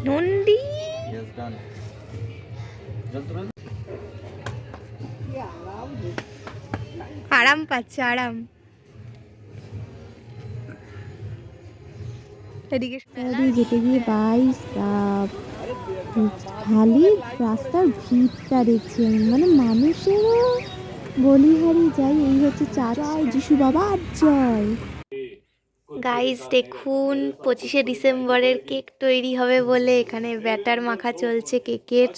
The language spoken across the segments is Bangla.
নন্দী আরাম পাচ্ছে, আরাম। এদিকে যেতে গিয়ে খালি রাস্তার ভিড়টা দেখছি আমি, মানে মানুষেরও বলিহারি যাই। এই হচ্ছে জয় যিশু বাবা জয়। গাইস দেখুন, 25শে ডিসেম্বরের কেক তৈরি হবে বলে এখানে ব্যাটার মাখা চলছে কেকের।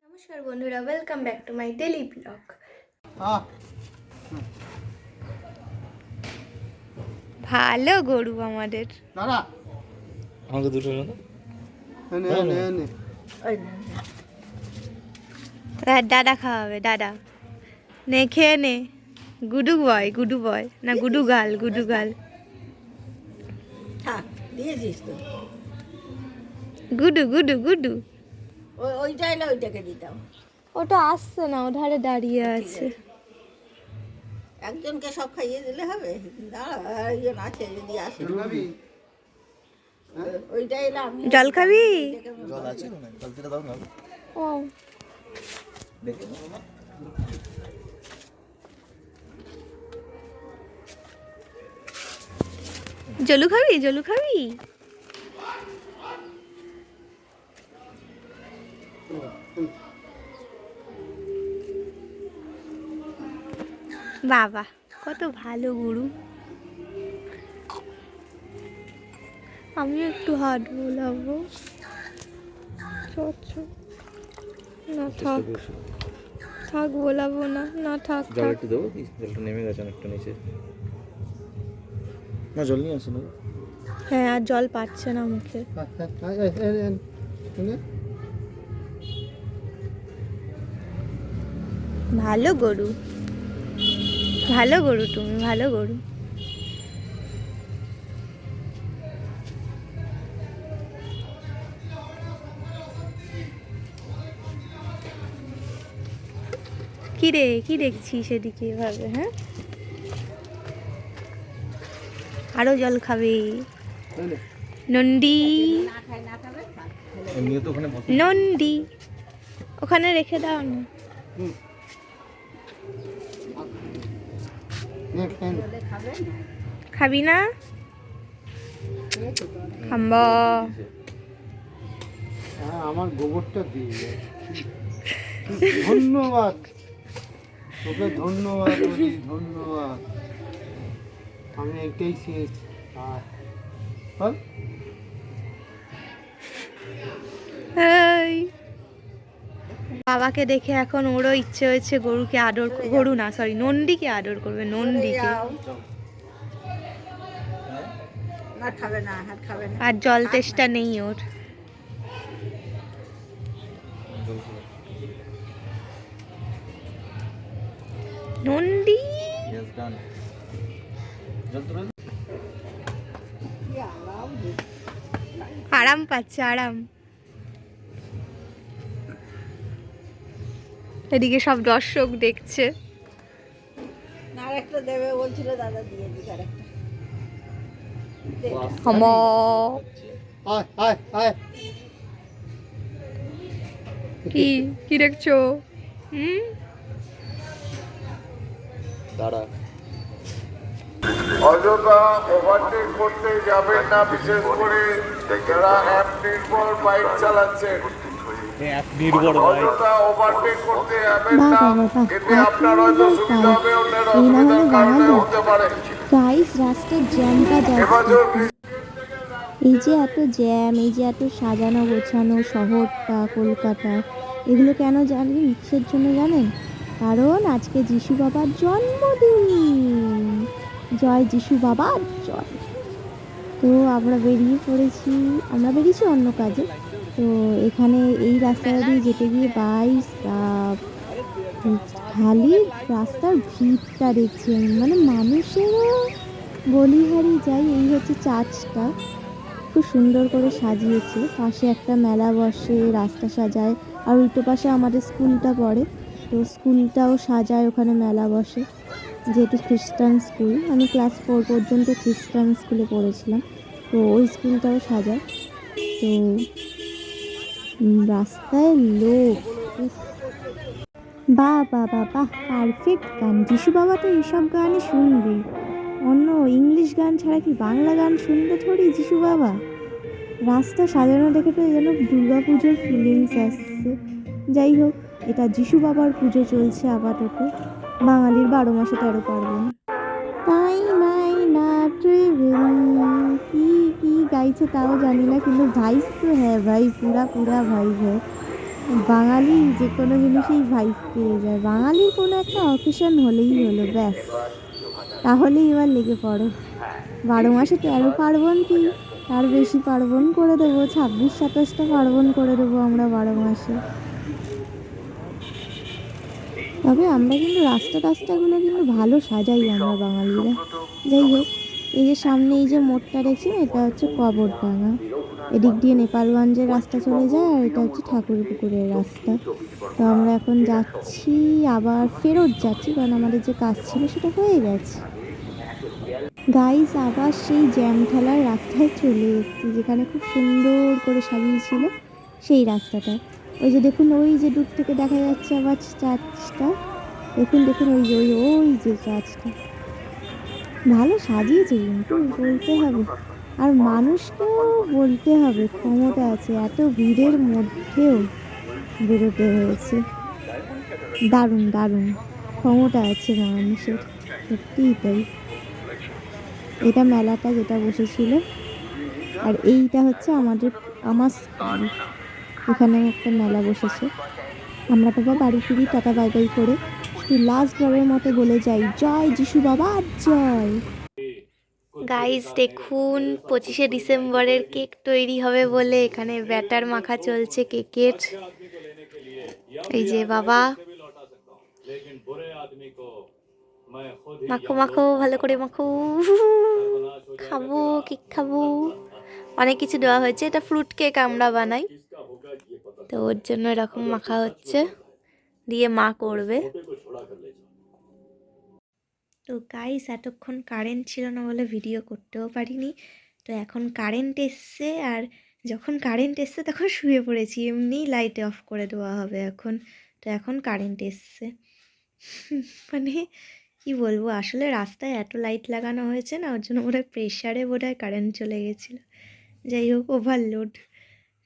নমস্কার বন্ধুরা, welcome back to my daily blog. ভালো গরু আমাদের। আমাকে দুটো দাদা খাওয়াবে, দাদা নে খেয়ে নে। গুডু বয়, গুডু বয় না গুডু গাল, গুডু গাল। দিয়েছিস তো গুডু গুডু গুডু। ওইটাই না, ওইটাকে দিতাম। ওটা আসছে না, ওধারে দাঁড়িয়ে আছে। একজনকে সব খাইয়ে দিলে হবে? দাঁড়া, একজন আছে যদি আসে। ওইটাই না। জল খাবি? জল আছে না, জল থেকে দাও না। ও দেখে জলু খাবি, জলু খাবি? বাবা কত ভালো গরু। আমি একটু হাত বোলাবো। না থাক থাক, বোলাবো না, না থাক জল থাক। একটু দেবো কি? জলটা নেমে গেছে অনেকটা নিচে। না জল নিয়ে আসো না। হ্যাঁ, আর জল পাচ্ছে না মুখে। ভালো গরু, ভালো গরু, তুমি ভালো গরু। কি রে, কি দেখছিস এদিকে এভাবে? হ্যাঁ, আরো জল খাবে নন্দী। এমনিও তো ওখানে বসে। নন্দী ওখানে রেখে দাও না। খাবি না? খাম্বা। আমার গোবরটা দিয়ে ধন্যবাদ তোকে, ধন্যবাদ ধন্যবাদ। আমি এটাই চেয়েছি। এই বাবাকে দেখে এখন ওরও ইচ্ছে হয়েছে গরুকে আদর, গরু না সরি নন্দীকে আদর করবে, নন্দীকে। না খাবে না, হাত খাবে না। আর জল তেষ্টা নেই ওর। নন্দী আরাম পাচ্ছে, আরাম। এদিকে সব দর্শক দেখছে। আর একটা দেবে বলছিল, দাদা দিয়ে দিক আর একটা। কি কি দেখছো? দাঁড়া। অযথা ওভারটেক করতে যাবেন না, বিশেষ করে যারা অ্যাপ নির্ভর বাইক চালাচ্ছেন। অযথা ওভারটেক করতে যাবেন না, এতে আপনার হয়তো সুবিধা হবে, অন্যের অসুবিধার কারণে হতে পারে। গাইস রাস্তার জ্যামটা যাচ্ছে। এই যে এত জ্যাম, এই যে এত সাজানো গোছানো শহরটা কলকাতা, এগুলো কেন জানেন? কিসের জন্য জানেন? কারণ আজকে যিশু বাবার জন্মদিন। জয় যিশু বাবা জয়। তো আমরা বেরিয়েছি অন্য কাজে। তো এখানে এই রাস্তাটা দিয়ে যেতে গিয়ে খালি রাস্তার ভিড়টা দেখছি আমি, মানে মানুষেরও বলিহারি যাই। এই হচ্ছে চার্চটা, খুব সুন্দর করে সাজিয়েছে। পাশে একটা মেলা বসে, রাস্তা সাজায়। আর উল্টো পাশে আমাদের স্কুলটা পড়ে, তো স্কুলটাও সাজায়, ওখানে মেলা বসে। যেহেতু খ্রিস্টান স্কুল, আমি ক্লাস 4 পর্যন্ত খ্রিস্টান স্কুলে পড়েছিলাম, তো ওই স্কুলটাও সাজায়। তো রাস্তায় লোক, উফ। বাহ বাহ বাহ বাহ, পারফেক্ট গান। যিশু বাবা তো এইসব গানই শুনবে, অন্য ইংলিশ গান ছাড়া কি বাংলা গান শুনবে থোড়ি যিশু বাবা। রাস্তা সাজানো দেখে তো যেন দুর্গা পুজোর ফিলিংস আসছে। যাই হোক, এটা যিশু বাবার পুজো চলছে আপাতত, বাঙালির 12 মাসে 13 পার্বণ। তাই নাই না ট্রেভেল, কি কি গাইছে তাও জানি না, কিন্তু ভাইব তো হ্যাঁ ভাই, পুরা পুরা ভাইব হ্যাঁ। বাঙালি যে কোনো জিনিসেই ভাইব পেয়ে যায়, বাঙালির কোনো একটা অকেশন হলেই হলো ব্যাস, তাহলেই এবার লেগে পড়ো। 12 মাসে 13 পার্বণ কি, তার বেশি পার্বণ করে দেবো, 26-27টা পার্বণ করে দেবো আমরা 12 মাসে। তবে আমরা কিন্তু রাস্তাগুলো কিন্তু ভালো সাজাই আমরা বাঙালিরা। যাই হোক, এই যে সামনে এই যে মোড়টা দেখছি না, এটা হচ্ছে কবরডাঙ্গা। এদিক দিয়ে নেপালগঞ্জের রাস্তা চলে যায়, আর এটা হচ্ছে ঠাকুরপুকুরের রাস্তা। তো আমরা এখন যাচ্ছি, আবার ফেরত যাচ্ছি, কারণ আমাদের যে কাজ ছিল সেটা হয়ে গেছে। গাইস, আবার সেই জ্যাম ঠেলার রাস্তায় চলে এসেছি, যেখানে খুব সুন্দর করে সাজিয়েছিল সেই রাস্তাটা। ওই যে দেখুন, ওই যে দূর থেকে দেখা যাচ্ছে আবার চার্চটা, দেখুন দেখুন, ওই যে ওই যে চার্চটা ভালো সাজিয়েছে কিন্তু, বলতে হবে। আর মানুষকেও বলতে হবে ক্ষমতা আছে, এত ভিড়ের মধ্যেও বেরোতে হয়েছে। দারুণ দারুণ ক্ষমতা আছে মানুষের, সত্যিই তাই। এটা মেলাটা যেটা বসেছিল, আর এইটা হচ্ছে আমার স্কুল, এখানে একটা মেলা বসেছে। আমরা বাবা বাড়ি ফিরি টাটা বাই বাই করে, শুধু লাস্ট বারের মতো বলে যাই, জয় যিশু বাবা জয়। গাইস দেখুন, 25শে ডিসেম্বরের কেক তৈরি হবে বলে এখানে ব্যাটার মাখা চলছে কেকের। এই যে বাবা, মাখো মাখো ভালো করে মাখো, খাবো কেক খাবো। অনেক কিছু দেওয়া হয়েছে, এটা ফ্রুট কেক আমরা বানাই, তো ওর জন্য এরকম মাখা হচ্ছে, দিয়ে মা করবে। তো গাইস, এতক্ষণ কারেন্ট ছিল না বলে ভিডিও করতেও পারিনি। তো এখন কারেন্ট এসছে, আর যখন কারেন্ট এসছে তখন শুয়ে পড়েছি, এমনি লাইট অফ করে দেওয়া হবে এখন। তো এখন কারেন্ট এসছে, মানে কি বলবো, আসলে রাস্তায় এত লাইট লাগানো হয়েছে না, ওর জন্য বোধহয় প্রেশারে বোধহয় কারেন্ট চলে গেছিলো। যাই হোক, ওভারলোড।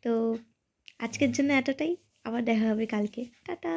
তো আজকের জন্য এতটাই, আবার দেখা হবে কালকে, টাটা।